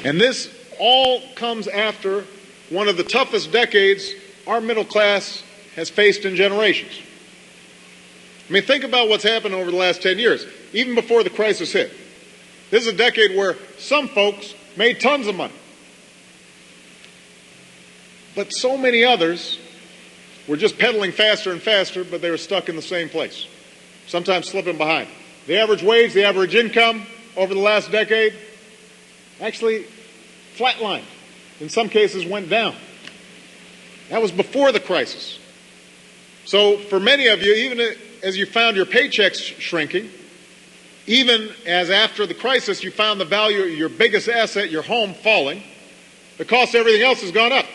And this all comes after one of the toughest decades our middle class has faced in generations. I mean, think about what's happened over the last 10 years, even before the crisis hit. This is a decade where some folks made tons of money. But so many others were just pedaling faster and faster, but they were stuck in the same place, sometimes slipping behind. The average wage, the average income over the last decade actually flatlined. In some cases, went down. That was before the crisis. So for many of you, even as you found your paychecks shrinking, even as after the crisis you found the value of your biggest asset, your home, falling, the cost of everything else has gone up.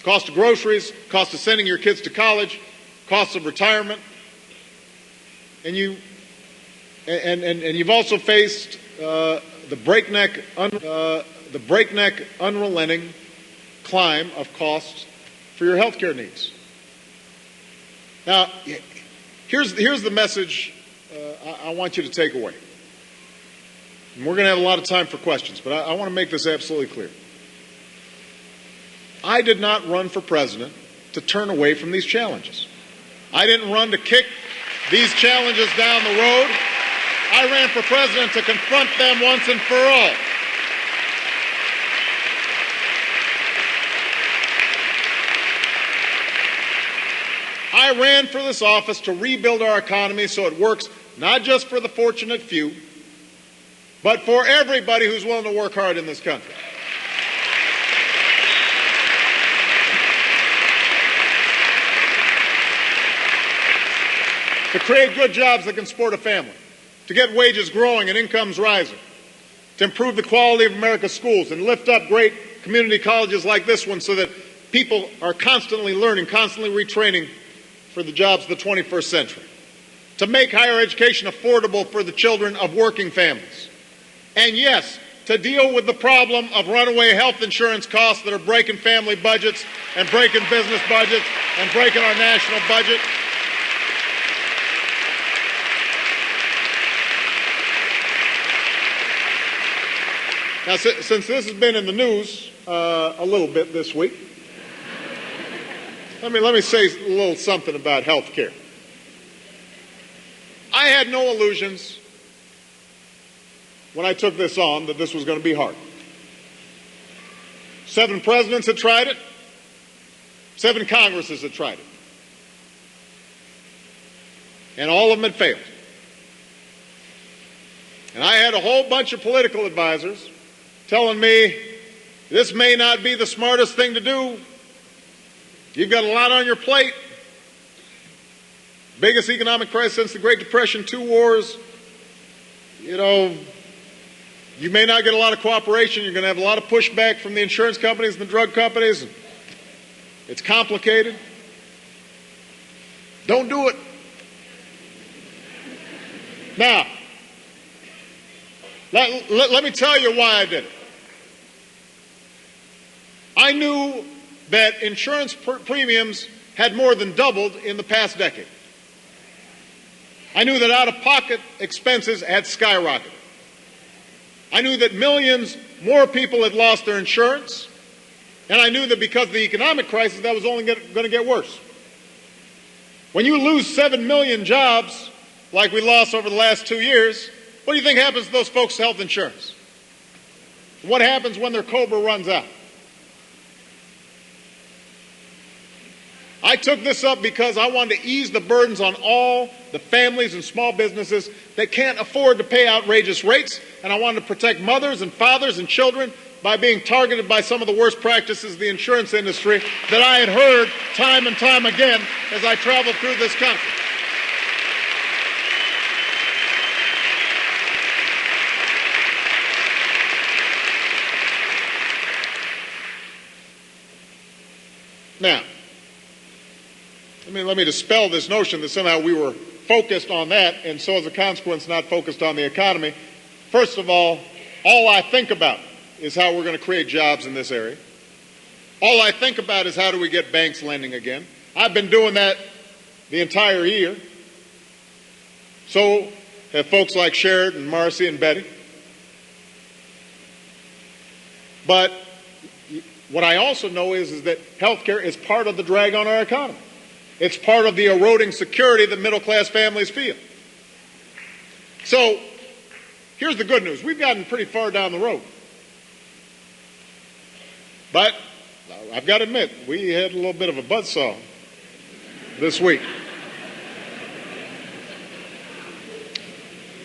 Cost of groceries, cost of sending your kids to college, cost of retirement. And you've also faced the breakneck, unrelenting climb of costs for your health care needs. Now, here's the message I want you to take away. And we're going to have a lot of time for questions, but I want to make this absolutely clear. I did not run for president to turn away from these challenges. I didn't run to kick these challenges down the road. I ran for president to confront them once and for all. I ran for this office to rebuild our economy so it works not just for the fortunate few, but for everybody who's willing to work hard in this country. To create good jobs that can support a family, to get wages growing and incomes rising, to improve the quality of America's schools and lift up great community colleges like this one so that people are constantly learning, constantly retraining for the jobs of the 21st century, to make higher education affordable for the children of working families, and yes, to deal with the problem of runaway health insurance costs that are breaking family budgets and breaking business budgets and breaking our national budget. Now, since this has been in the news a little bit this week, let me say a little something about health care. I had no illusions when I took this on that this was going to be hard. 7 presidents had tried it. 7 Congresses had tried it. And all of them had failed. And I had a whole bunch of political advisors telling me this may not be the smartest thing to do. You've got a lot on your plate. Biggest economic crisis since the Great Depression, 2 wars. You may not get a lot of cooperation. You're going to have a lot of pushback from the insurance companies and the drug companies. It's complicated. Don't do it. Now, let me tell you why I did it. I knew that insurance premiums had more than doubled in the past decade. I knew that out-of-pocket expenses had skyrocketed. I knew that millions more people had lost their insurance, and I knew that because of the economic crisis, that was only going to get worse. When you lose 7 million jobs, like we lost over the last 2 years, what do you think happens to those folks' health insurance? What happens when their COBRA runs out? I took this up because I wanted to ease the burdens on all the families and small businesses that can't afford to pay outrageous rates, and I wanted to protect mothers and fathers and children by being targeted by some of the worst practices of the insurance industry that I had heard time and time again as I traveled through this country. Now, let me dispel this notion that somehow we were focused on that and so as a consequence not focused on the economy. First of all I think about is how we're going to create jobs in this area. All I think about is how do we get banks lending again. I've been doing that the entire year. So have folks like Sherrod and Marcy and Betty. But what I also know is that health care is part of the drag on our economy. It's part of the eroding security that middle-class families feel. So here's the good news. We've gotten pretty far down the road. But I've got to admit, we had a little bit of a buzzsaw this week.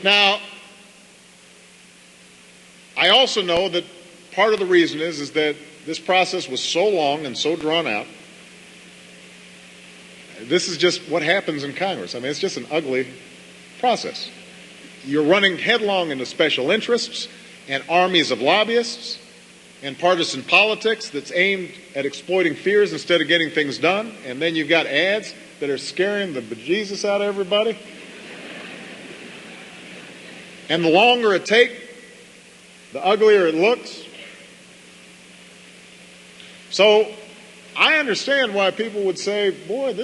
Now, I also know that part of the reason is that this process was so long and so drawn out. This is just what happens in Congress. I mean, it's just an ugly process. You're running headlong into special interests and armies of lobbyists and partisan politics that's aimed at exploiting fears instead of getting things done. And then you've got ads that are scaring the bejesus out of everybody. And the longer it takes, the uglier it looks. So I understand why people would say, boy,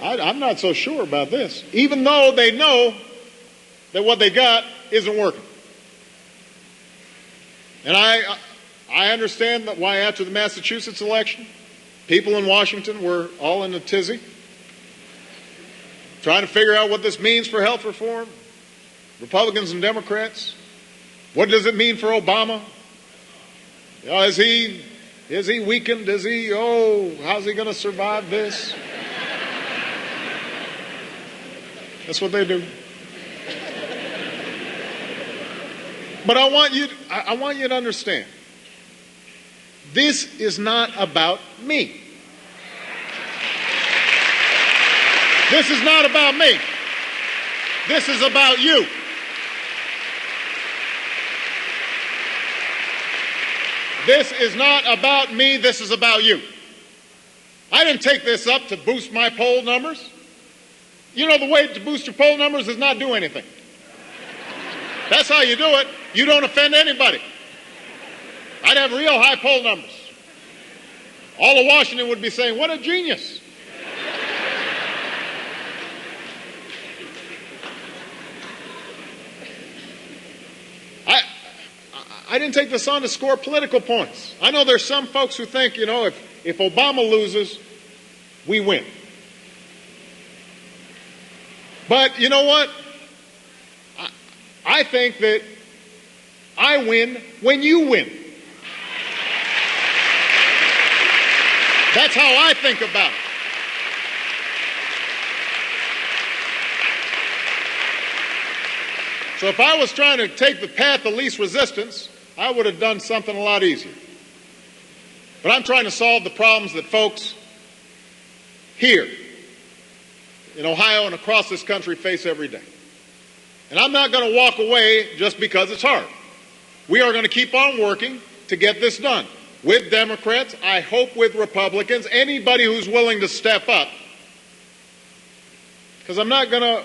I'm not so sure about this, even though they know that what they got isn't working. And I understand that why after the Massachusetts election, people in Washington were all in a tizzy, trying to figure out what this means for health reform, Republicans and Democrats. What does it mean for Obama? Is he weakened? How's he going to survive this? That's what they do. But I want you to understand, this is not about me. This is not about me. This is about you. This is not about me, this is about you. I didn't take this up to boost my poll numbers. You know, the way to boost your poll numbers is not do anything. That's how you do it. You don't offend anybody. I'd have real high poll numbers. All of Washington would be saying, what a genius. I didn't take this on to score political points. I know there's some folks who think, if Obama loses, we win. But you know what? I think that I win when you win. That's how I think about it. So if I was trying to take the path of least resistance, I would have done something a lot easier. But I'm trying to solve the problems that folks here in Ohio and across this country face every day. And I'm not going to walk away just because it's hard. We are going to keep on working to get this done. With Democrats, I hope with Republicans, anybody who's willing to step up. Because I'm not going to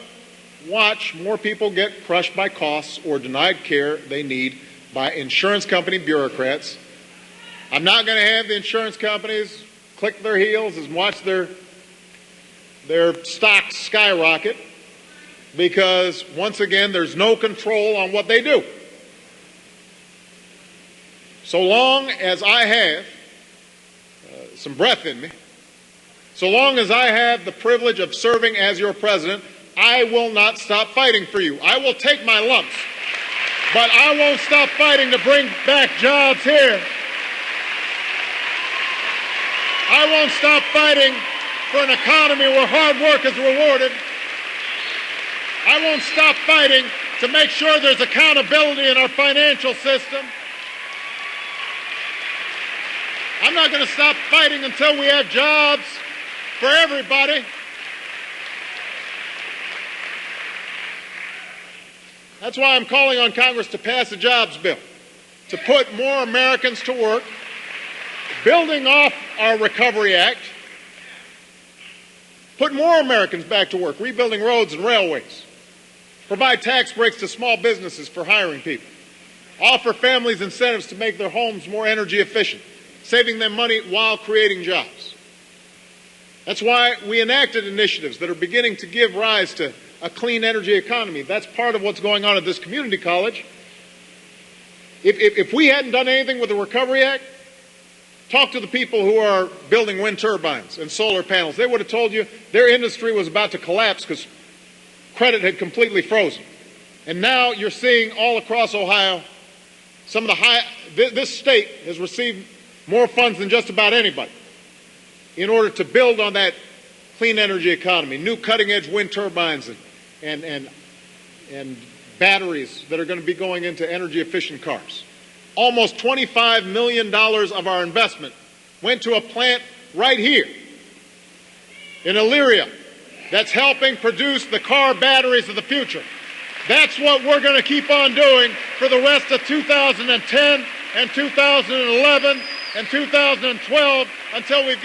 watch more people get crushed by costs or denied care they need by insurance company bureaucrats. I'm not going to have the insurance companies click their heels and watch their stocks skyrocket, because once again, there's no control on what they do. So long as I have some breath in me, so long as I have the privilege of serving as your president, I will not stop fighting for you. I will take my lumps, but I won't stop fighting to bring back jobs here. I won't stop fighting for an economy where hard work is rewarded. I won't stop fighting to make sure there's accountability in our financial system. I'm not going to stop fighting until we have jobs for everybody. That's why I'm calling on Congress to pass a jobs bill, to put more Americans to work, building off our Recovery Act, put more Americans back to work, rebuilding roads and railways, provide tax breaks to small businesses for hiring people, offer families incentives to make their homes more energy efficient, saving them money while creating jobs. That's why we enacted initiatives that are beginning to give rise to a clean energy economy. That's part of what's going on at this community college. If we hadn't done anything with the Recovery Act, talk to the people who are building wind turbines and solar panels. They would have told you their industry was about to collapse because credit had completely frozen. And now you're seeing all across Ohio, this state has received more funds than just about anybody in order to build on that clean energy economy, new cutting-edge wind turbines and batteries that are going to be going into energy-efficient cars. Almost $25 million of our investment went to a plant right here in Elyria that's helping produce the car batteries of the future. That's what we're going to keep on doing for the rest of 2010 and 2011 and 2012 until we've got